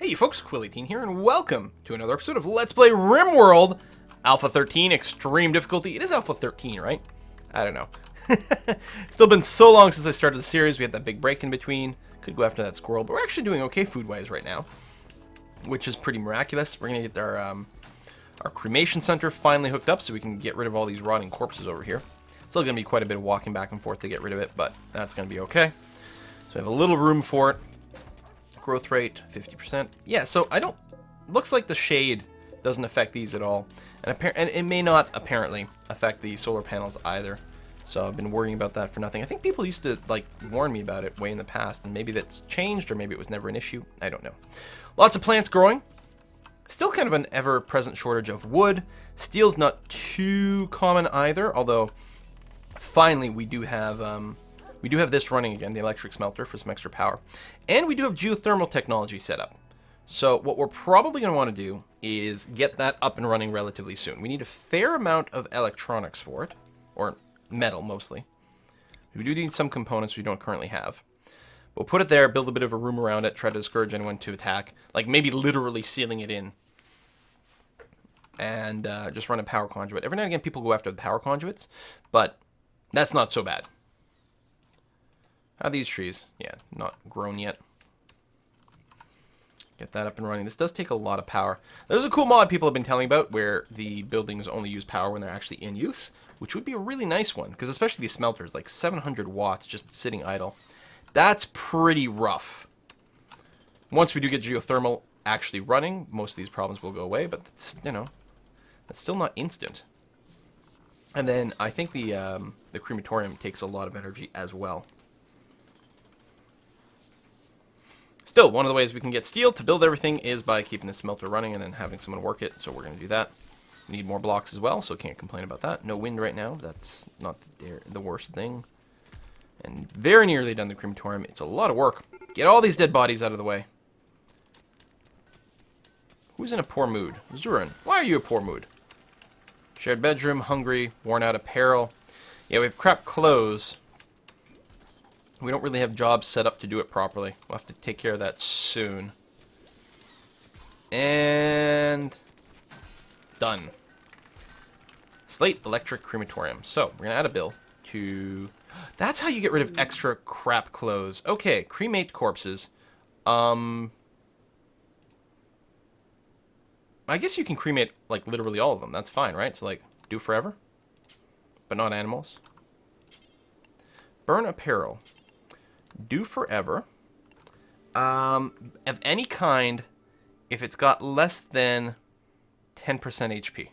Hey folks, Quill18 here, and welcome to another episode of Let's Play RimWorld Alpha 13 Extreme Difficulty. It is Alpha 13, right? I don't know. Still been so long since I started the series. We had that big break in between. Could go after that squirrel, but we're actually doing okay food-wise right now, which is pretty miraculous. We're going to get our cremation center finally hooked up so we can get rid of all these rotting corpses over here. Still going to be quite a bit of walking back and forth to get rid of it, but that's going to be okay. So we have a little room for it. Growth rate 50%. Yeah, so I don't. Looks like the shade doesn't affect these at all, and it may not apparently affect the solar panels either. So I've been worrying about that for nothing. I think people used to like warn me about it way in the past, and maybe that's changed, or maybe it was never an issue. I don't know. Lots of plants growing. Still kind of an ever-present shortage of wood. Steel's not too common either, although finally we do have this running again, the electric smelter for some extra power. And we do have geothermal technology set up. So what we're probably going to want to do is get that up and running relatively soon. We need a fair amount of electronics for it, or metal mostly. We do need some components we don't currently have. We'll put it there, build a bit of a room around it, try to discourage anyone to attack, like maybe literally sealing it in. And just run a power conduit. Every now and again people go after the power conduits, but that's not so bad. How are these trees? Yeah, not grown yet. Get that up and running. This does take a lot of power. There's a cool mod people have been telling about where the buildings only use power when they're actually in use, which would be a really nice one, because especially these smelters, like 700 watts just sitting idle. That's pretty rough. Once we do get geothermal actually running, most of these problems will go away, but that's, you know, that's still not instant. And then I think the crematorium takes a lot of energy as well. Still, one of the ways we can get steel to build everything is by keeping the smelter running and then having someone work it, so we're going to do that. We need more blocks as well, so can't complain about that. No wind right now, that's not the worst thing. And very nearly done the crematorium. It's a lot of work. Get all these dead bodies out of the way. Who's in a poor mood? Zurin, why are you a poor mood? Shared bedroom, hungry, worn out apparel. Yeah, we have crap clothes. We don't really have jobs set up to do it properly. We'll have to take care of that soon. And done. Slate electric crematorium. So we're gonna add a bill to. That's how you get rid of extra crap clothes. Okay, cremate corpses. I guess you can cremate like literally all of them. That's fine, right? So like do forever, but not animals. Burn apparel. Do forever. Of any kind, if it's got less than 10% HP,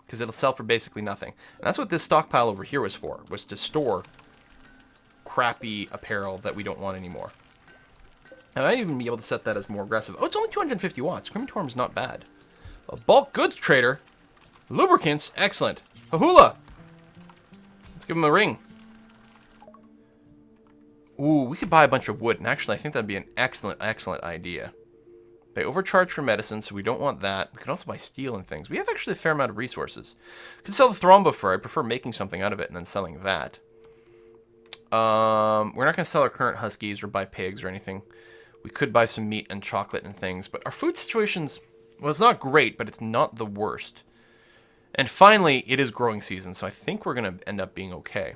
because it'll sell for basically nothing. And that's what this stockpile over here was for, was to store crappy apparel that we don't want anymore. I might even be able to set that as more aggressive. Oh, it's only 250 watts. Crematorium's not bad. A bulk goods trader. Lubricants, excellent. Hahula! Let's give him a ring. Ooh, we could buy a bunch of wood, and actually I think that'd be an excellent idea. They overcharge for medicine, so we don't want that. We could also buy steel and things. We have actually a fair amount of resources. Could sell the thrombo fur. I prefer making something out of it and then selling that. We're not going to sell our current huskies or buy pigs or anything. We could buy some meat and chocolate and things, but our food situation's, well, it's not great, but it's not the worst. And finally, it is growing season, so I think we're going to end up being okay.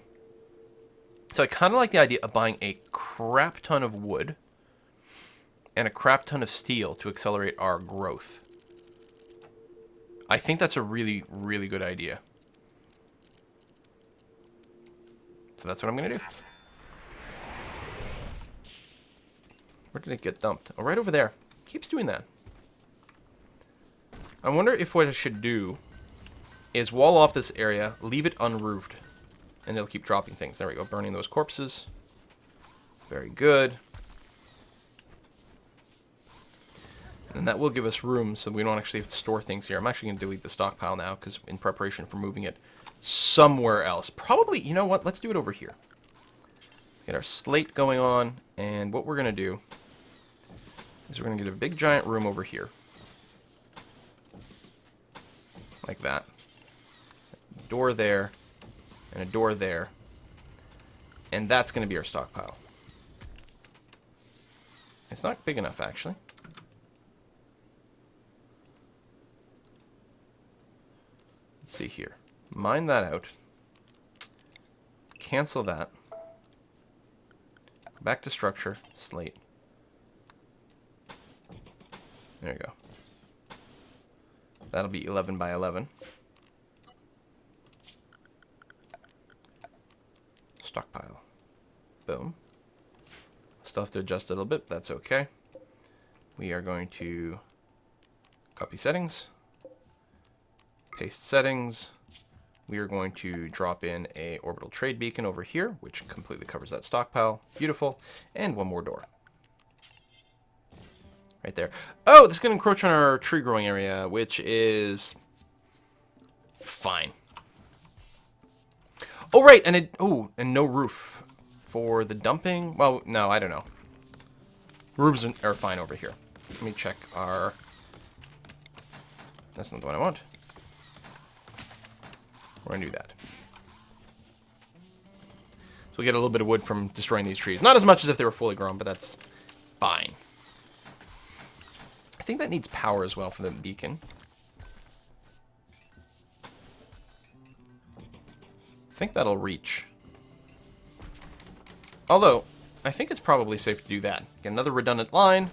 So I kind of like the idea of buying a crap ton of wood and a crap ton of steel to accelerate our growth. I think that's a really, really good idea. So that's what I'm going to do. Where did it get dumped? Oh, right over there. It keeps doing that. I wonder if what I should do is wall off this area, leave it unroofed. And it'll keep dropping things. There we go, burning those corpses. Very good. And that will give us room so we don't actually have to store things here. I'm actually going to delete the stockpile now, because in preparation for moving it somewhere else. Probably, you know what, let's do it over here. Get our slate going on, and what we're going to do is we're going to get a big giant room over here. Like that. Door there. And a door there. And that's going to be our stockpile. It's not big enough, actually. Let's see here. Mine that out. Cancel that. Back to structure. Slate. There you go. That'll be 11 by 11. Stockpile. Boom. Still have to adjust it a little bit. That's okay. We are going to copy settings. Paste settings. We are going to drop in a orbital trade beacon over here, which completely covers that stockpile. Beautiful. And one more door. Right there. Oh, this is going to encroach on our tree growing area, which is fine. Oh, right. And and no roof for the dumping. Well, no, I don't know. Roofs are fine over here. Let me check our... That's not the one I want. We're going to do that. So we get a little bit of wood from destroying these trees. Not as much as if they were fully grown, but that's fine. I think that needs power as well for the beacon. I think that'll reach. Although, I think it's probably safe to do that. Get another redundant line.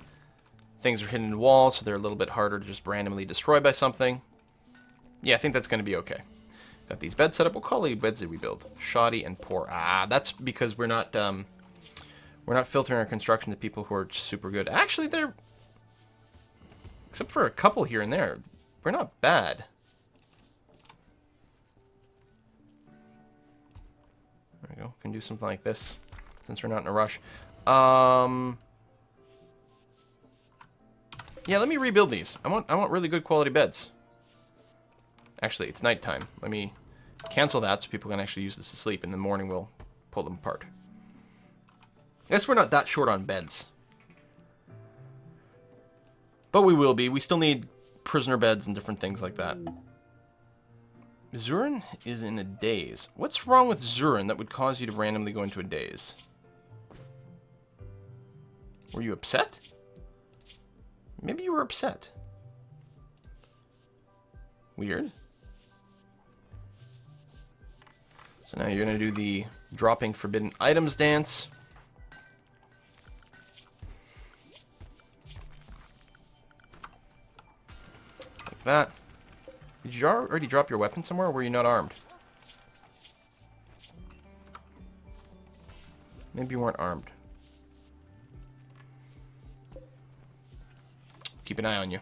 Things are hidden in walls, so they're a little bit harder to just randomly destroy by something. Yeah, I think that's going to be okay. Got these beds set up. What quality beds did we build? Shoddy and poor. Ah, that's because we're not filtering our construction to people who are super good. Actually, they're... Except for a couple here and there, we're not bad. There we go. Can do something like this, since we're not in a rush. Yeah, let me rebuild these. I want really good quality beds. Actually, it's nighttime. Let me cancel that so people can actually use this to sleep. In the morning, we'll pull them apart. I guess we're not that short on beds. But we will be. We still need prisoner beds and different things like that. Zurin is in a daze. What's wrong with Zurin that would cause you to randomly go into a daze? Were you upset? Maybe you were upset. Weird. So now you're going to do the dropping forbidden items dance. Like that. Did you already drop your weapon somewhere, or were you not armed? Maybe you weren't armed. Keep an eye on you.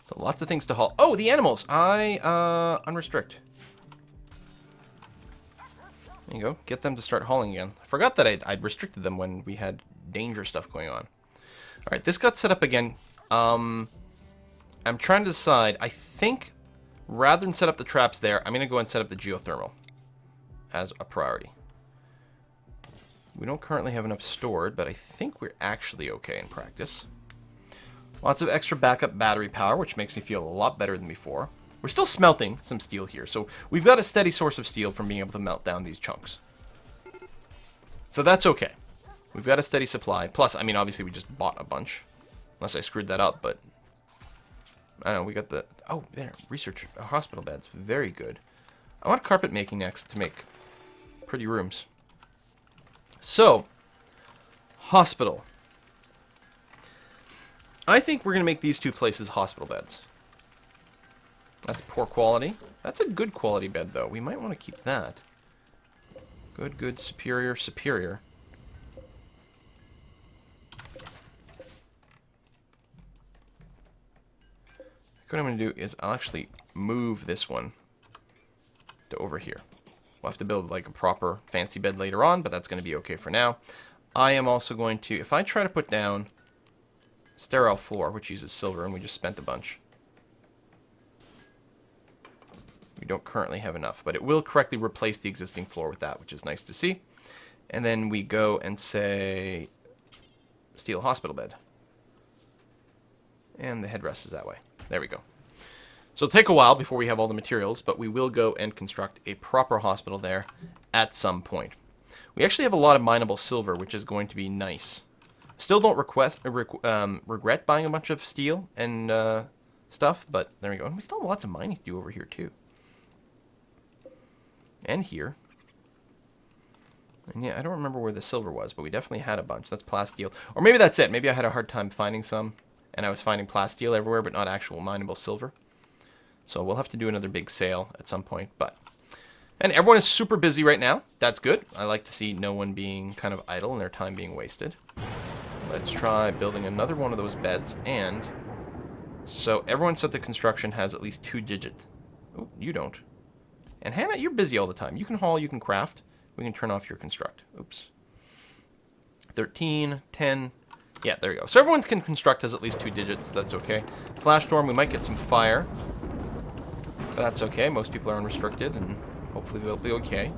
So lots of things to haul. Oh, the animals! Unrestrict. There you go. Get them to start hauling again. I forgot that I'd restricted them when we had danger stuff going on. Alright, this got set up again. I'm trying to decide. I think rather than set up the traps there, I'm going to go and set up the geothermal as a priority. We don't currently have enough stored, but I think we're actually okay in practice. Lots of extra backup battery power, which makes me feel a lot better than before. We're still smelting some steel here, so we've got a steady source of steel from being able to melt down these chunks. So that's okay. We've got a steady supply. Plus, I mean, obviously we just bought a bunch. Unless I screwed that up, but... I don't know, we got the... Oh, there, research hospital beds. Very good. I want carpet making next to make pretty rooms. So, hospital. I think we're going to make these two places hospital beds. That's poor quality. That's a good quality bed, though. We might want to keep that. Good, good, superior, superior. What I'm going to do is I'll actually move this one to over here. We'll have to build like a proper fancy bed later on, but that's going to be okay for now. I am also going to, if I try to put down sterile floor, which uses silver, and we just spent a bunch. We don't currently have enough, but it will correctly replace the existing floor with that, which is nice to see. And then we go and say steel hospital bed. And the headrest is that way. There we go. So it'll take a while before we have all the materials, but we will go and construct a proper hospital there at some point. We actually have a lot of mineable silver, which is going to be nice. Still don't regret buying a bunch of steel and stuff, but there we go. And we still have lots of mining to do over here, too. And here. And yeah, I don't remember where the silver was, but we definitely had a bunch. That's plasteel. Or maybe that's it. Maybe I had a hard time finding some, and I was finding plasteel everywhere, but not actual mineable silver. So we'll have to do another big sale at some point, but... And everyone is super busy right now. That's good. I like to see no one being kind of idle and their time being wasted. Let's try building another one of those beds, and... So everyone set the construction has at least 2 digits. Oh, you don't. And Hannah, you're busy all the time. You can haul, you can craft. We can turn off your construct. Oops. 13, 10. Yeah, there you go. So everyone can construct has at least 2 digits. That's okay. Flash storm, we might get some fire. But that's okay. Most people are unrestricted, and hopefully they'll be okay.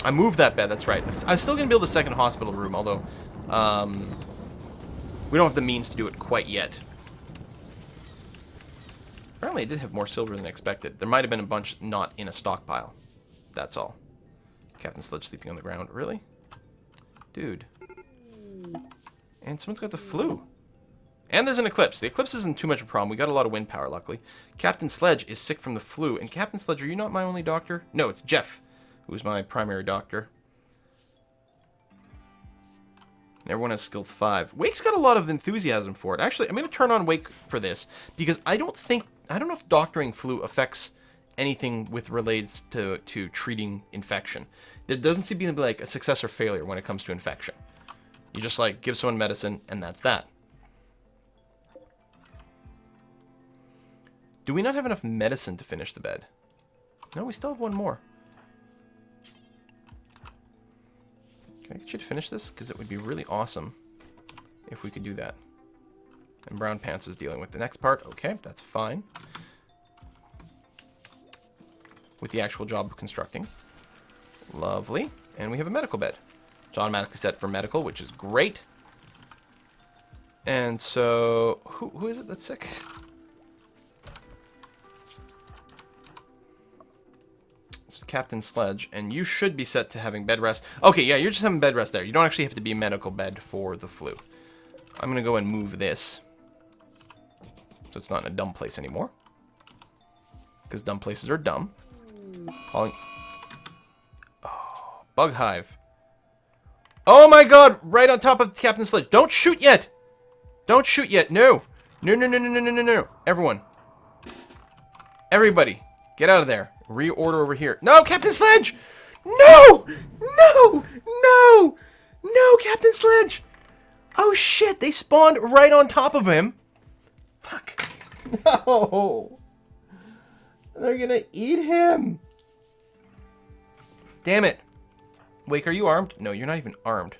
I moved that bed, that's right. I'm still going to build a second hospital room, although we don't have the means to do it quite yet. Apparently I did have more silver than expected. There might have been a bunch not in a stockpile. That's all. Captain Sledge sleeping on the ground. Really? Dude. And someone's got the flu. And there's an eclipse. The eclipse isn't too much of a problem. We got a lot of wind power, luckily. Captain Sledge is sick from the flu. And Captain Sledge, are you not my only doctor? No, it's Jeff, who's my primary doctor. And everyone has skilled 5. Wake's got a lot of enthusiasm for it. Actually, I'm going to turn on Wake for this, because I don't know if doctoring flu affects anything with relates to treating infection. There doesn't seem to be like a success or failure when it comes to infection. You just like give someone medicine and that's that. Do we not have enough medicine to finish the bed? No, we still have one more. Can I get you to finish this? Because it would be really awesome if we could do that. And Brown Pants is dealing with the next part. Okay, that's fine. With the actual job of constructing. Lovely. And we have a medical bed. It's automatically set for medical, which is great. And so, who is it that's sick? It's Captain Sledge, and you should be set to having bed rest. Okay, yeah, you're just having bed rest there. You don't actually have to be a medical bed for the flu. I'm going to go and move this. So it's not in a dumb place anymore. Because dumb places are dumb. Oh, bug hive. Oh my god, right on top of Captain Sledge. Don't shoot yet. Don't shoot yet. No. No, no, no, no, no, no, no, no. Everyone. Everybody. Get out of there. Reorder over here. No, Captain Sledge! No! No! No! No, Captain Sledge! Oh shit, they spawned right on top of him. Fuck. No. They're gonna eat him. Damn it. Wake, are you armed? No, you're not even armed.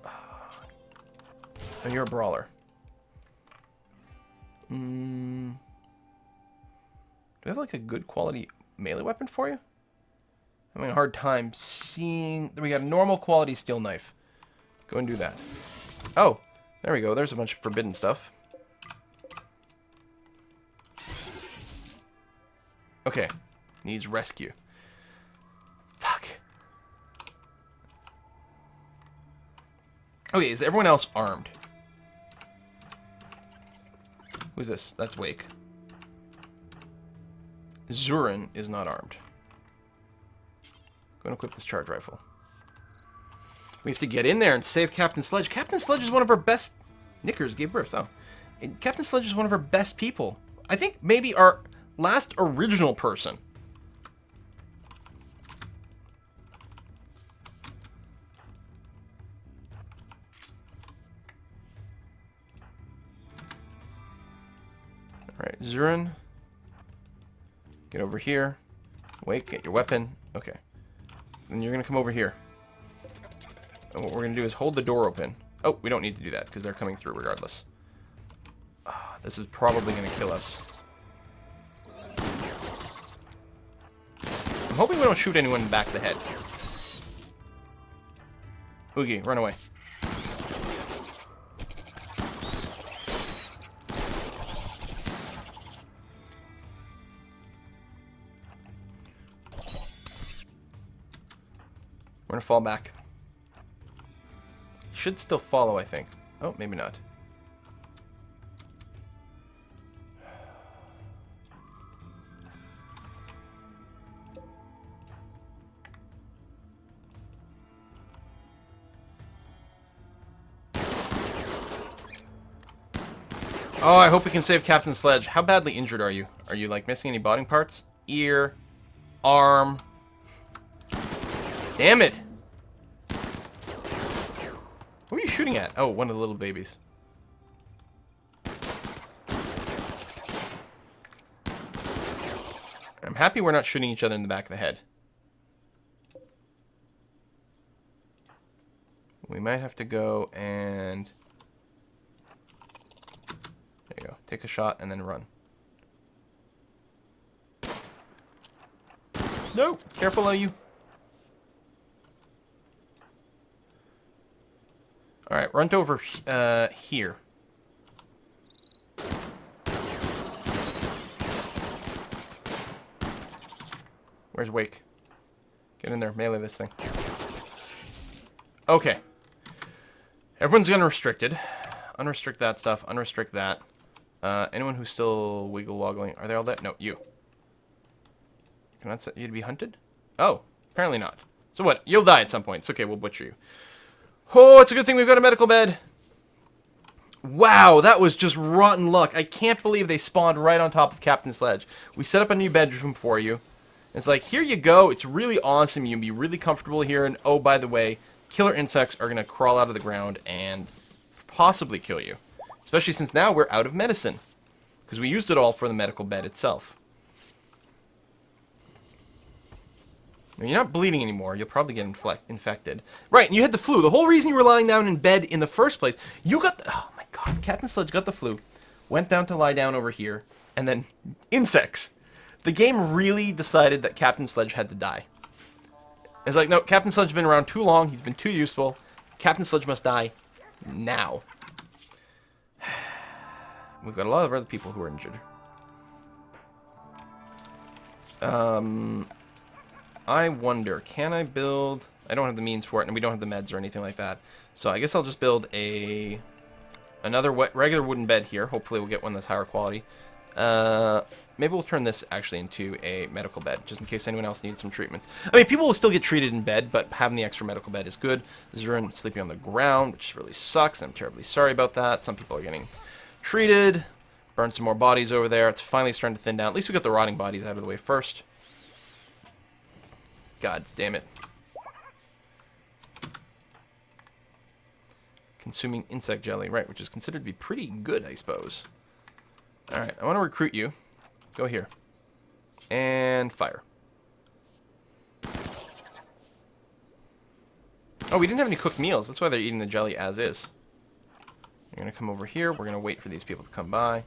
Oh, you're a brawler. Do I have like a good quality melee weapon for you? I'm having a hard time seeing. We got a normal quality steel knife. Go and do that. Oh, there we go. There's a bunch of forbidden stuff. Okay. Needs rescue. Fuck. Okay, is everyone else armed? Who's this? That's Wake. Zurin is not armed. Go and equip this charge rifle. We have to get in there and save Captain Sledge. Captain Sledge is one of our best... Knickers gave birth, though. Captain Sledge is one of our best people. I think maybe our last original person. Alright, Zurin. Get over here. Wait, get your weapon. Okay. Then you're going to come over here. And what we're going to do is hold the door open. Oh, we don't need to do that because they're coming through regardless. Oh, this is probably going to kill us. I'm hoping we don't shoot anyone in the back of the head. Oogie, run away. We're gonna fall back. Should still follow, I think. Oh, maybe not. Oh, I hope we can save Captain Sledge. How badly injured are you? Are you, like, missing any body parts? Ear. Arm. Damn it! Who are you shooting at? Oh, one of the little babies. I'm happy we're not shooting each other in the back of the head. We might have to go and... There you go. Take a shot and then run. No! Careful of you. Alright, run over here. Where's Wake? Get in there, melee this thing. Okay. Everyone's unrestricted. Unrestrict that stuff, unrestrict that. Anyone who's still wiggle-woggling, are they all dead? No, you. Can I set you to be hunted? Oh, apparently not. So what? You'll die at some point. It's okay, we'll butcher you. Oh, it's a good thing we've got a medical bed. Wow, that was just rotten luck. I can't believe they spawned right on top of Captain Sledge. We set up a new bedroom for you. It's like, here you go. It's really awesome. You can be really comfortable here. And oh, by the way, killer insects are going to crawl out of the ground and possibly kill you. Especially since now we're out of medicine. Because we used it all for the medical bed itself. Now, you're not bleeding anymore. You'll probably get infected. Right, and you had the flu. The whole reason you were lying down in bed in the first place, you got the... Oh my god, Captain Sledge got the flu. Went down to lie down over here. And then insects. The game really decided that Captain Sledge had to die. It's like, no, Captain Sledge's been around too long. He's been too useful. Captain Sledge must die now. We've got a lot of other people who are injured. I wonder, can I build... I don't have the means for it, and we don't have the meds or anything like that. So I guess I'll just build another regular wooden bed here. Hopefully we'll get one that's higher quality. Maybe we'll turn this actually into a medical bed, just in case anyone else needs some treatment. I mean, people will still get treated in bed, but having the extra medical bed is good. Zurin sleeping on the ground, which really sucks. I'm terribly sorry about that. Some people are getting treated. Burn some more bodies over there. It's finally starting to thin down. At least we got the rotting bodies out of the way first. God damn it. Consuming insect jelly, right, which is considered to be pretty good, I suppose. Alright, I want to recruit you. Go here. And fire. Oh, we didn't have any cooked meals. That's why they're eating the jelly as is. You're going to come over here. We're going to wait for these people to come by.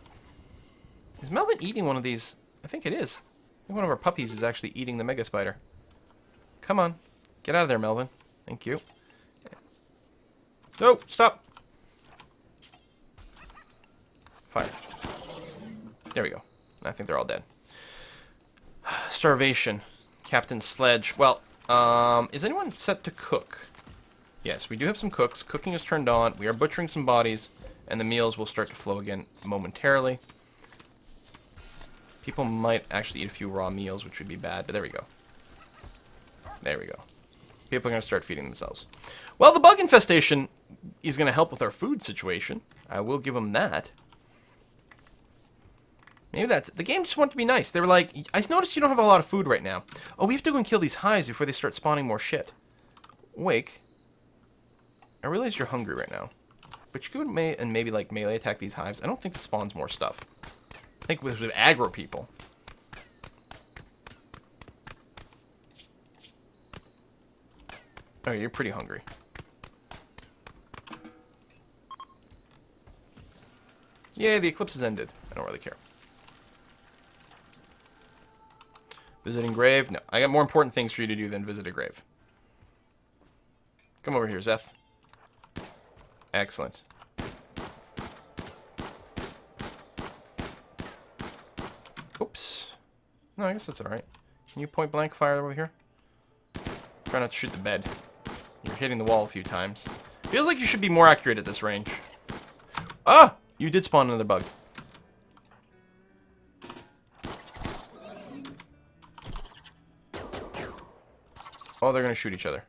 Is Melvin eating one of these? I think it is. I think one of our puppies is actually eating the mega spider. Come on. Get out of there, Melvin. Thank you. No, stop. Fire. There we go. I think they're all dead. Starvation. Captain Sledge. Well, is anyone set to cook? Yes, we do have some cooks. Cooking is turned on. We are butchering some bodies, and the meals will start to flow again momentarily. People might actually eat a few raw meals, which would be bad, but there we go. There we go. People are going to start feeding themselves. Well, the bug infestation is going to help with our food situation. I will give them that. Maybe that's... The game just wanted to be nice. They were like, I noticed you don't have a lot of food right now. Oh, we have to go and kill these hives before they start spawning more shit. Wake. I realize you're hungry right now. But you could maybe like melee attack these hives. I don't think this spawns more stuff. I think this would aggro people. Oh, you're pretty hungry. Yay, the eclipse has ended. I don't really care. Visiting grave? No, I got more important things for you to do than visit a grave. Come over here, Zeth. Excellent. Oops. No, I guess that's alright. Can you point blank fire over here? Try not to shoot the bed. You're hitting the wall a few times. Feels like you should be more accurate at this range. Ah! You did spawn another bug. Oh, they're gonna shoot each other.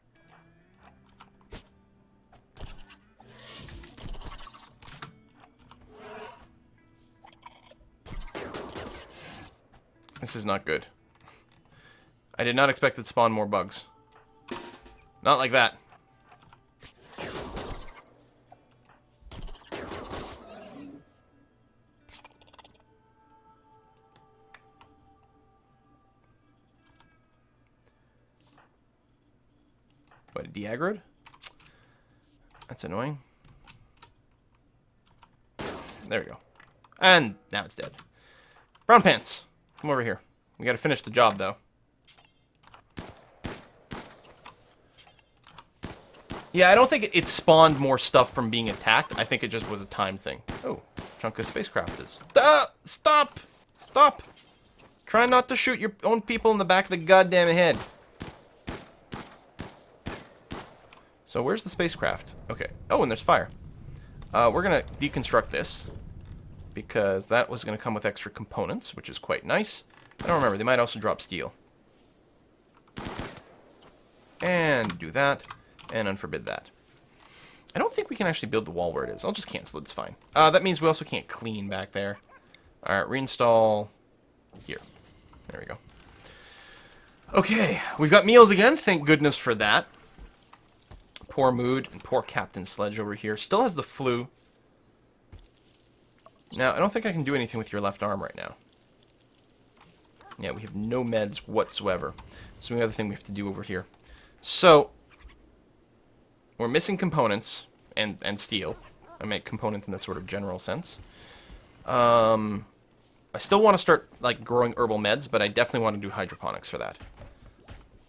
This is not good. I did not expect it to spawn more bugs. Not like that. What, de-aggroed? That's annoying. There we go. And now it's dead. Brown pants. Come over here. We gotta finish the job, though. Yeah, I don't think it spawned more stuff from being attacked. I think it just was a time thing. Oh, chunk of spacecraft is... Stop! Stop! Try not to shoot your own people in the back of the goddamn head. So where's the spacecraft? Okay. Oh, and there's fire. We're gonna deconstruct this, because that was gonna come with extra components, which is quite nice. I don't remember. They might also drop steel. And do that. And unforbid that. I don't think we can actually build the wall where it is. I'll just cancel it. It's fine. That means we also can't clean back there. Alright, reinstall here. There we go. Okay, we've got meals again. Thank goodness for that. Poor mood and poor Captain Sledge over here. Still has the flu. Now, I don't think I can do anything with your left arm right now. Yeah, we have no meds whatsoever. So we have the thing we have to do over here. So... we're missing components and steel. I make components in this sort of general sense. I still want to start like growing herbal meds, but I definitely want to do hydroponics for that.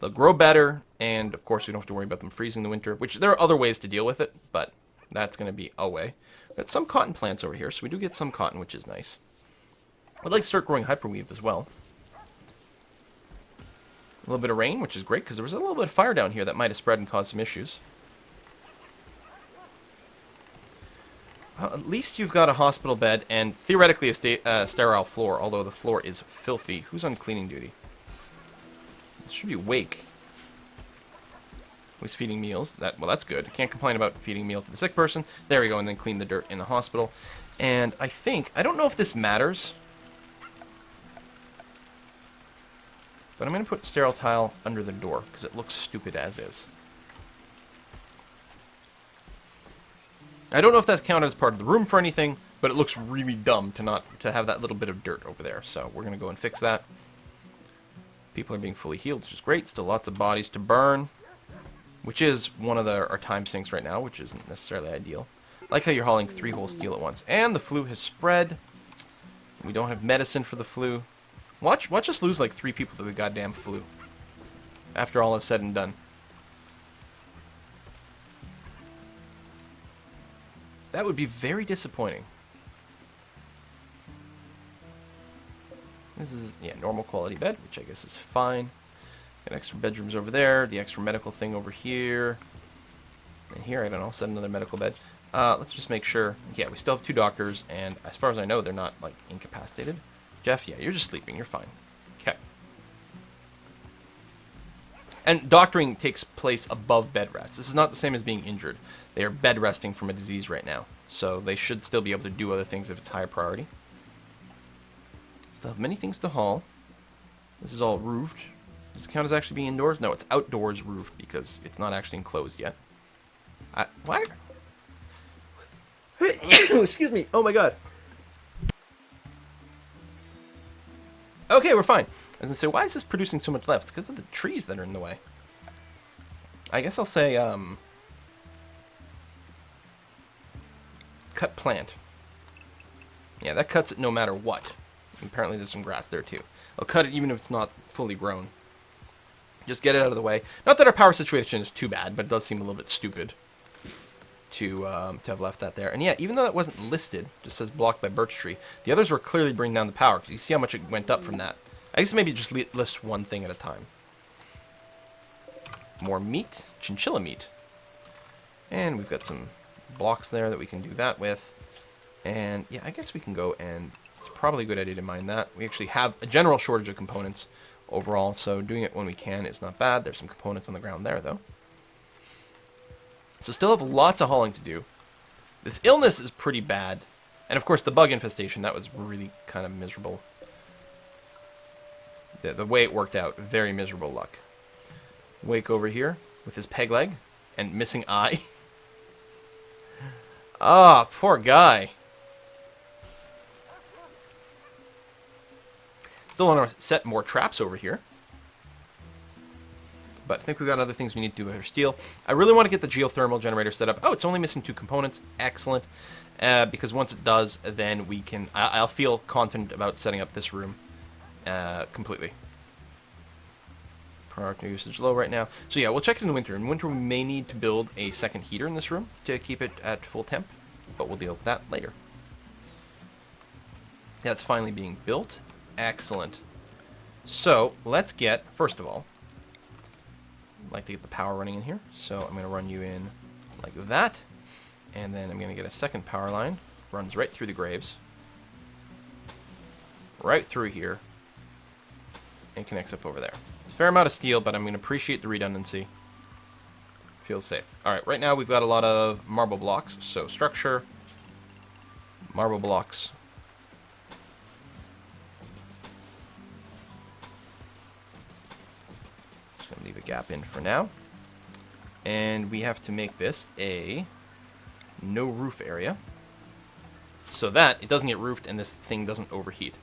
They'll grow better, and of course we don't have to worry about them freezing in the winter, which there are other ways to deal with it, but that's going to be a way. Got some cotton plants over here, so we do get some cotton, which is nice. I'd like to start growing hyperweave as well. A little bit of rain, which is great, because there was a little bit of fire down here that might have spread and caused some issues. At least you've got a hospital bed and theoretically a sterile floor, although the floor is filthy. Who's on cleaning duty? It should be Wake. Who's feeding meals? Well, that's good. I can't complain about feeding meal to the sick person. There we go, and then clean the dirt in the hospital. And I don't know if this matters, but I'm going to put sterile tile under the door because it looks stupid as is. I don't know if that's counted as part of the room for anything, but it looks really dumb to have that little bit of dirt over there. So we're going to go and fix that. People are being fully healed, which is great. Still lots of bodies to burn, which is one of our time sinks right now, which isn't necessarily ideal. Like how you're hauling 3 whole steel at once. And the flu has spread. We don't have medicine for the flu. Watch us lose like 3 people to the goddamn flu after all is said and done. That would be very disappointing. This is, yeah, normal quality bed, which I guess is fine. Got extra bedrooms over there, the extra medical thing over here. And here, I don't know, set another medical bed. Let's just make sure. Yeah, we still have 2 doctors, and as far as I know, they're not, like, incapacitated. Jeff, yeah, you're just sleeping. You're fine. Okay. And doctoring takes place above bed rest. This is not the same as being injured. They are bed resting from a disease right now. So they should still be able to do other things if it's higher priority. Still have many things to haul. This is all roofed. Does it count as actually being indoors? No, it's outdoors roofed because it's not actually enclosed yet. Why? Excuse me. Oh my god. Okay, we're fine. I was gonna say, why is this producing so much left? It's because of the trees that are in the way. I guess I'll say, cut plant. Yeah, that cuts it no matter what. Apparently there's some grass there too. I'll cut it even if it's not fully grown. Just get it out of the way. Not that our power situation is too bad, but it does seem a little bit stupid to have left that there. And yeah, even though that wasn't listed, just says blocked by birch tree, the others were clearly bringing down the power, because you see how much it went up from that. I guess maybe just list one thing at a time. More meat, chinchilla meat. And we've got some blocks there that we can do that with. And yeah, I guess we can go and it's probably a good idea to mine that. We actually have a general shortage of components overall, so doing it when we can is not bad. There's some components on the ground there, though. So still have lots of hauling to do. This illness is pretty bad. And of course the bug infestation, that was really kind of miserable. The way it worked out, very miserable luck. Wake over here with his peg leg and missing eye. Ah, poor guy. Still want to set more traps over here. But I think we've got other things we need to do with our steel. I really want to get the geothermal generator set up. Oh, it's only missing 2 components. Excellent. Because once it does, then we can... I'll feel confident about setting up this room completely. Product usage low right now. So yeah, we'll check it in the winter. In winter, we may need to build a second heater in this room to keep it at full temp. But we'll deal with that later. That's finally being built. Excellent. So, let's get, first of all, I'd like to get the power running in here. So I'm going to run you in like that. And then I'm going to get a second power line. Runs right through the graves. Right through here. And connects up over there. Fair amount of steel, but I'm going to appreciate the redundancy. Feels safe. Alright, right now we've got a lot of marble blocks. So structure, marble blocks. Just going to leave a gap in for now. And we have to make this a no roof area. So that it doesn't get roofed and this thing doesn't overheat.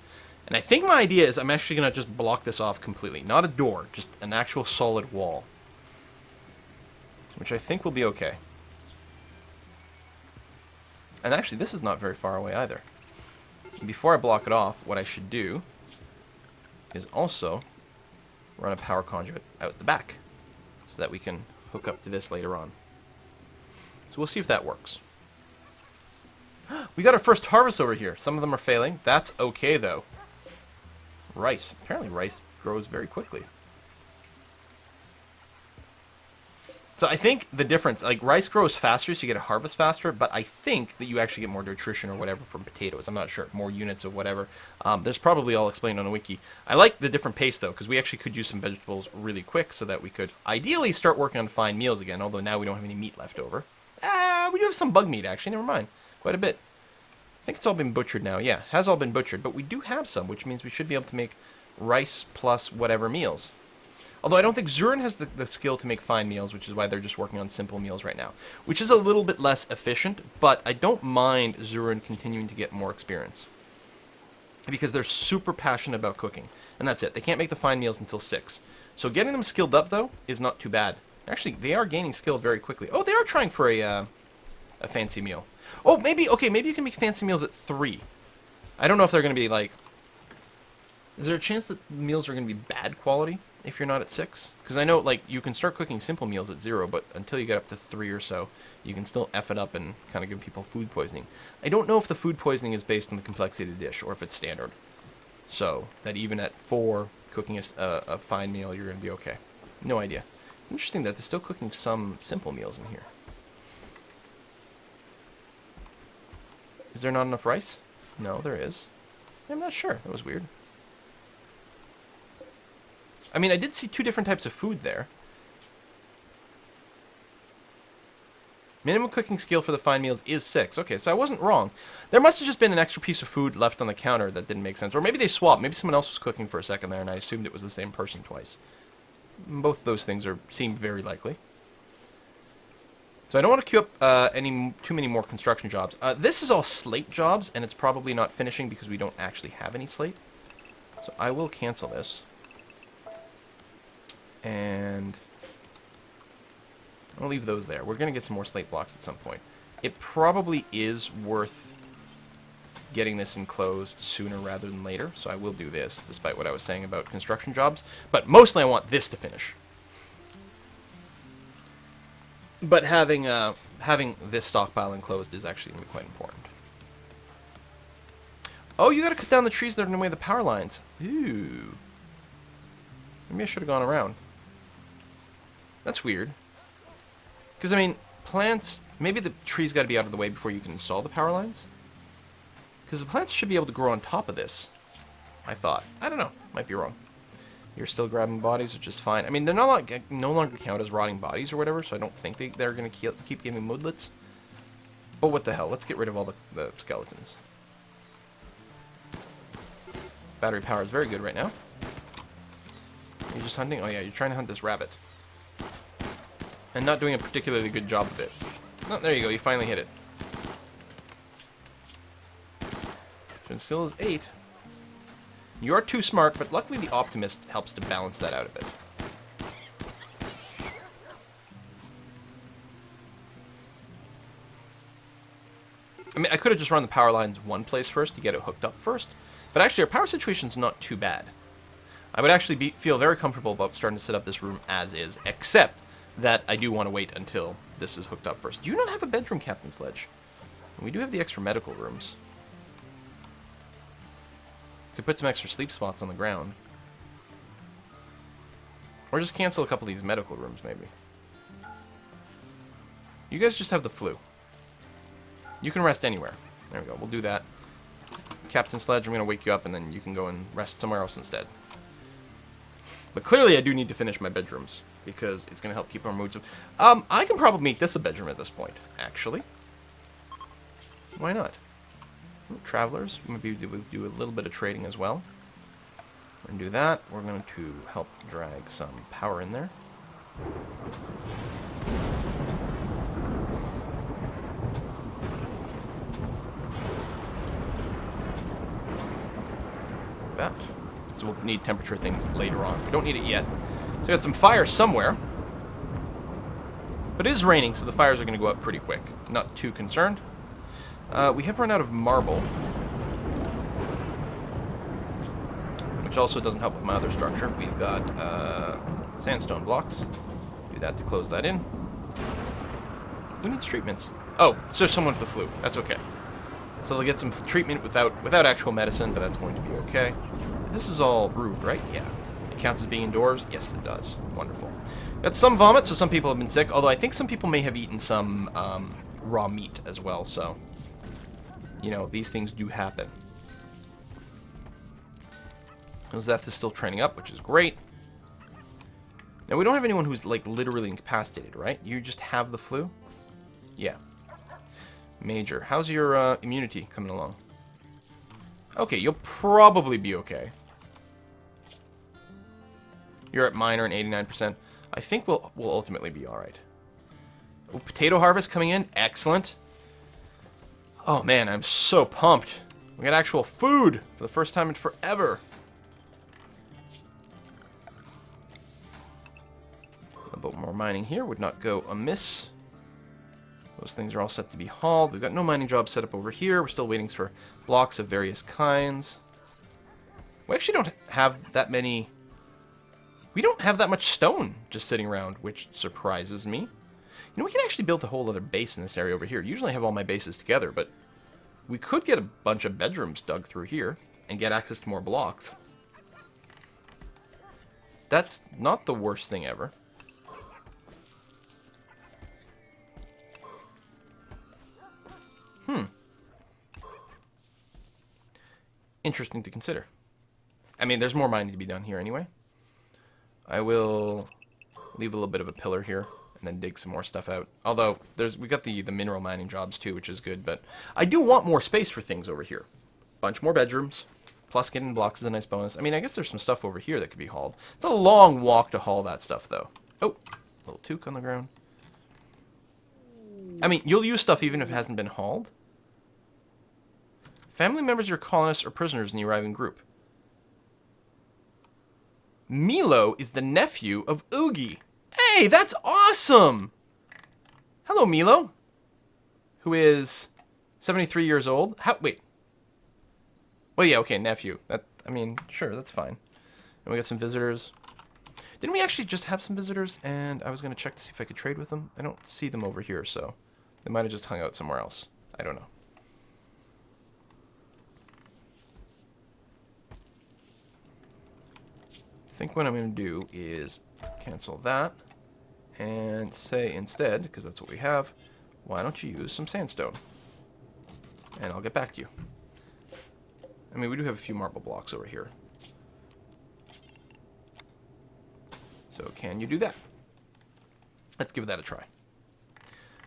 And I think my idea is I'm actually going to just block this off completely. Not a door, just an actual solid wall. Which I think will be okay. And actually, this is not very far away either. Before I block it off, what I should do is also run a power conduit out the back so that we can hook up to this later on. So we'll see if that works. We got our first harvest over here. Some of them are failing. That's okay, though. Rice. Apparently rice grows very quickly. So I think the difference, like rice grows faster, so you get a harvest faster, but I think that you actually get more nutrition or whatever from potatoes. I'm not sure. More units of whatever. There's probably all explained on a wiki. I like the different pace, though, because we actually could use some vegetables really quick so that we could ideally start working on fine meals again, although now we don't have any meat left over. We do have some bug meat, actually. Never mind. Quite a bit. I think it's all been butchered now. Yeah, it has all been butchered, but we do have some, which means we should be able to make rice plus whatever meals. Although I don't think Zurin has the skill to make fine meals, which is why they're just working on simple meals right now. Which is a little bit less efficient, but I don't mind Zurin continuing to get more experience. Because they're super passionate about cooking. And that's it. They can't make the fine meals until 6. So getting them skilled up, though, is not too bad. Actually, they are gaining skill very quickly. Oh, they are trying for a fancy meal. Oh, maybe, okay, maybe you can make fancy meals at 3. I don't know if they're going to be, like... Is there a chance that meals are going to be bad quality if you're not at 6? Because I know, like, you can start cooking simple meals at 0, but until you get up to 3 or so, you can still F it up and kind of give people food poisoning. I don't know if the food poisoning is based on the complexity of the dish or if it's standard. So, that even at 4, cooking a fine meal, you're going to be okay. No idea. Interesting that they're still cooking some simple meals in here. Is there not enough rice? No, there is. I'm not sure. That was weird. I mean, I did see 2 different types of food there. Minimum cooking skill for the fine meals is 6. Okay, so I wasn't wrong. There must have just been an extra piece of food left on the counter that didn't make sense. Or maybe they swapped. Maybe someone else was cooking for a second there, and I assumed it was the same person twice. Both of those things seem very likely. So I don't want to queue up too many more construction jobs. This is all slate jobs, and it's probably not finishing because we don't actually have any slate. So I will cancel this. And I'll leave those there. We're going to get some more slate blocks at some point. It probably is worth getting this enclosed sooner rather than later, so I will do this, despite what I was saying about construction jobs. But mostly I want this to finish. But having this stockpile enclosed is actually going to be quite important. Oh, you got to cut down the trees that are in the way of the power lines. Ooh. Maybe I should have gone around. That's weird. Because, I mean, plants... Maybe the trees got to be out of the way before you can install the power lines? Because the plants should be able to grow on top of this, I thought. I don't know. Might be wrong. You're still grabbing bodies, which is fine. I mean, they're no longer count as rotting bodies or whatever, so I don't think they're going to keep giving moodlets. But what the hell? Let's get rid of all the skeletons. Battery power is very good right now. You're just hunting? Oh yeah, you're trying to hunt this rabbit. And not doing a particularly good job of it. Oh, there you go, you finally hit it. It still is 8. You are too smart, but luckily the Optimist helps to balance that out a bit. I mean, I could have just run the power lines one place first to get it hooked up first, but actually our power situation's not too bad. I would actually feel very comfortable about starting to set up this room as is, except that I do want to wait until this is hooked up first. Do you not have a bedroom, Captain Sledge? We do have the extra medical rooms. Could put some extra sleep spots on the ground. Or just cancel a couple of these medical rooms, maybe. You guys just have the flu. You can rest anywhere. There we go, we'll do that. Captain Sledge, I'm going to wake you up, and then you can go and rest somewhere else instead. But clearly I do need to finish my bedrooms, because it's going to help keep our moods up. I can probably make this a bedroom at this point, actually. Why not? Travelers, maybe we'll do a little bit of trading as well. We're going to do that. We're going to help drag some power in there. That. So we'll need temperature things later on. We don't need it yet. So we got some fire somewhere. But it is raining, so the fires are going to go up pretty quick. Not too concerned. We have run out of marble. Which also doesn't help with my other structure. We've got sandstone blocks. Do that to close that in. Who needs treatments? Oh, it's just someone with the flu. That's okay. So they'll get some treatment without actual medicine, but that's going to be okay. This is all roofed, right? Yeah. It counts as being indoors? Yes, it does. Wonderful. Got some vomit, so some people have been sick, although I think some people may have eaten some raw meat as well, so... You know, these things do happen. Zeth is still training up, which is great. Now, we don't have anyone who's, like, literally incapacitated, right? You just have the flu? Yeah. Major. How's your immunity coming along? Okay, you'll probably be okay. You're at minor and 89%. I think we'll ultimately be alright. Oh, potato harvest coming in. Excellent. Oh, man, I'm so pumped. We got actual food for the first time in forever. A bit more mining here would not go amiss. Those things are all set to be hauled. We've got no mining jobs set up over here. We're still waiting for blocks of various kinds. We actually don't have that many... We don't have that much stone just sitting around, which surprises me. You know, we can actually build a whole other base in this area over here. Usually I have all my bases together, but we could get a bunch of bedrooms dug through here and get access to more blocks. That's not the worst thing ever. Interesting to consider. I mean, there's more mining to be done here anyway. I will leave a little bit of a pillar here and then dig some more stuff out. Although, we got the mineral mining jobs too, which is good, but I do want more space for things over here. Bunch more bedrooms, plus getting blocks is a nice bonus. I mean, I guess there's some stuff over here that could be hauled. It's a long walk to haul that stuff, though. Oh, a little toque on the ground. I mean, you'll use stuff even if it hasn't been hauled. Family members, your colonists, or prisoners in the arriving group. Milo is the nephew of Oogie. Hey, that's awesome! Hello, Milo. Who is 73 years old. Wait. Well, yeah, okay, nephew. I mean, sure, that's fine. And we got some visitors. Didn't we actually just have some visitors? And I was going to check to see if I could trade with them. I don't see them over here, so they might have just hung out somewhere else. I don't know. I think what I'm going to do is cancel that and say instead, because that's what we have, why don't you use some sandstone? And I'll get back to you. I mean, we do have a few marble blocks over here. So can you do that? Let's give that a try.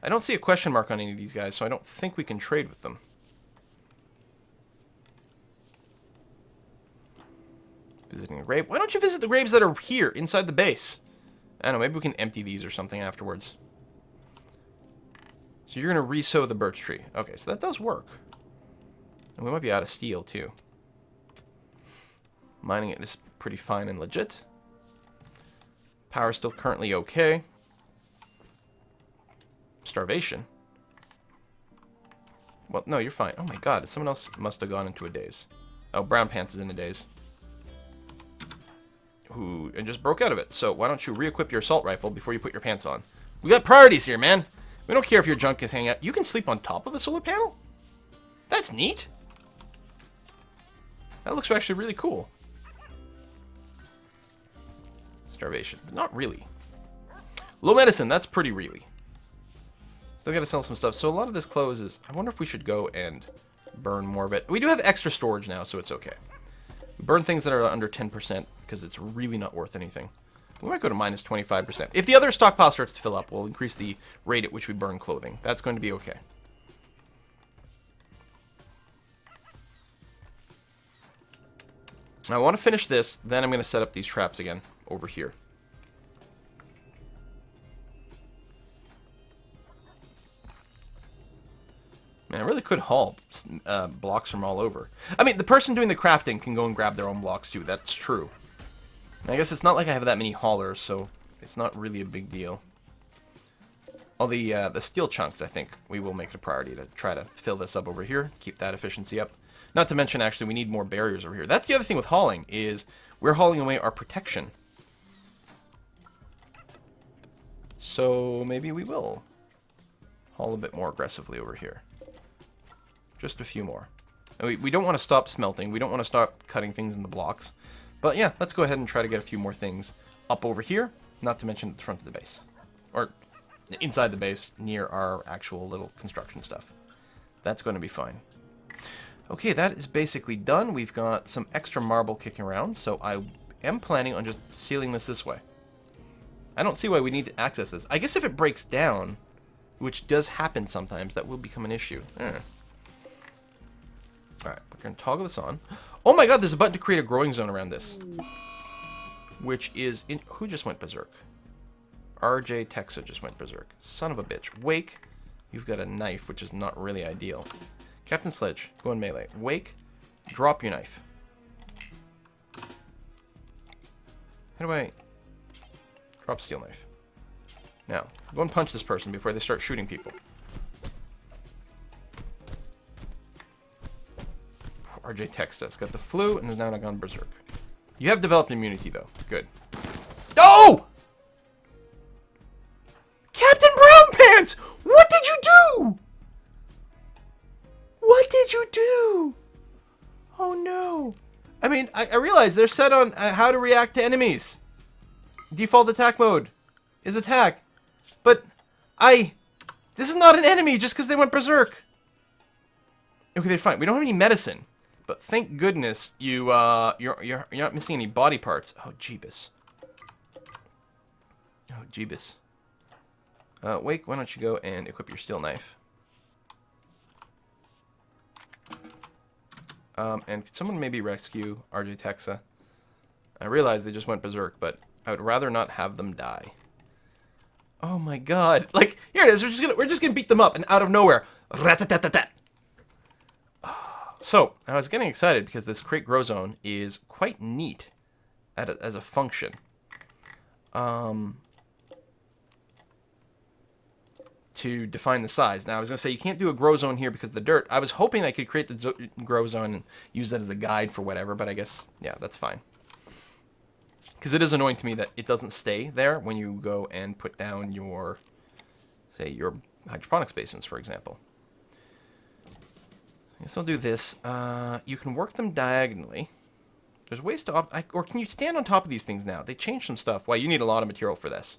I don't see a question mark on any of these guys, so I don't think we can trade with them. visiting a grave. Why don't you visit the graves that are here, inside the base? I don't know, maybe we can empty these or something afterwards. So you're going to re-sow the birch tree. Okay, so that does work. And we might be out of steel, too. Mining it is pretty fine and legit. Power's still currently okay. Starvation. Well, no, you're fine. Oh my god, someone else must have gone into a daze. Oh, Brown Pants is in a daze. Who and just broke out of it. So why don't you re-equip your assault rifle before you put your pants on? We got priorities here, man. We don't care if your junk is hanging out. You can sleep on top of a solar panel? That's neat. That looks actually really cool. Starvation, but not really. Low medicine, that's pretty really. Still gotta sell some stuff. So a lot of this closes. I wonder if we should go and burn more of it. We do have extra storage now, so it's okay. Burn things that are under 10% because it's really not worth anything. We might go to minus 25%. If the other stockpile starts to fill up, we'll increase the rate at which we burn clothing. That's going to be okay. I want to finish this, then I'm going to set up these traps again over here. Man, I really could haul blocks from all over. I mean, the person doing the crafting can go and grab their own blocks too. That's true. And I guess it's not like I have that many haulers, so it's not really a big deal. All the steel chunks, I think, we will make it a priority to try to fill this up over here. Keep that efficiency up. Not to mention, actually, we need more barriers over here. That's the other thing with hauling, is we're hauling away our protection. So maybe we will haul a bit more aggressively over here. Just a few more. And we don't want to stop smelting. We don't want to stop cutting things in the blocks. But yeah, let's go ahead and try to get a few more things up over here. Not to mention at the front of the base. Or inside the base, near our actual little construction stuff. That's going to be fine. Okay, that is basically done. We've got some extra marble kicking around, so I am planning on just sealing this way. I don't see why we need to access this. I guess if it breaks down, which does happen sometimes, that will become an issue. Alright, we're going to toggle this on. Oh my god, there's a button to create a growing zone around this. Which is... Who just went berserk? RJ Texa just went berserk. Son of a bitch. Wake, you've got a knife, which is not really ideal. Captain Sledge, go in melee. Wake, drop your knife. How do I... Drop steel knife. Now, go and punch this person before they start shooting people. RJ Texta's got the flu and has now gone berserk. You have developed immunity, though. Good. Oh! Captain Brown Pants! What did you do? What did you do? Oh, no. I mean, I realize they're set on how to react to enemies. Default attack mode is attack. But this is not an enemy just because they went berserk. Okay, they're fine. We don't have any medicine. But thank goodness you're not missing any body parts. Oh, Jeebus. Oh, Jeebus. Wake, why don't you go and equip your steel knife? And could someone maybe rescue RJ Texa? I realize they just went berserk, but I would rather not have them die. Oh my god. Like, here it is. We're just gonna beat them up, and out of nowhere. Rat-tat-tat-tat-tat. So, I was getting excited because this create grow zone is quite neat as a function. To define the size. Now, I was going to say you can't do a grow zone here because of the dirt. I was hoping I could create the grow zone and use that as a guide for whatever, but I guess, yeah, that's fine. Because it is annoying to me that it doesn't stay there when you go and put down your, say, your hydroponics basins, for example. So I'll do this. You can work them diagonally. There's ways to... or can you stand on top of these things now? They changed some stuff. Wow, you need a lot of material for this.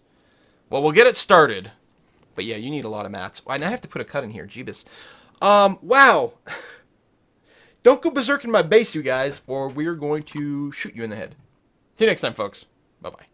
Well, we'll get it started. But yeah, you need a lot of mats. I have to put a cut in here. Jeebus. Wow. Don't go berserk in my base, you guys, or we're going to shoot you in the head. See you next time, folks. Bye-bye.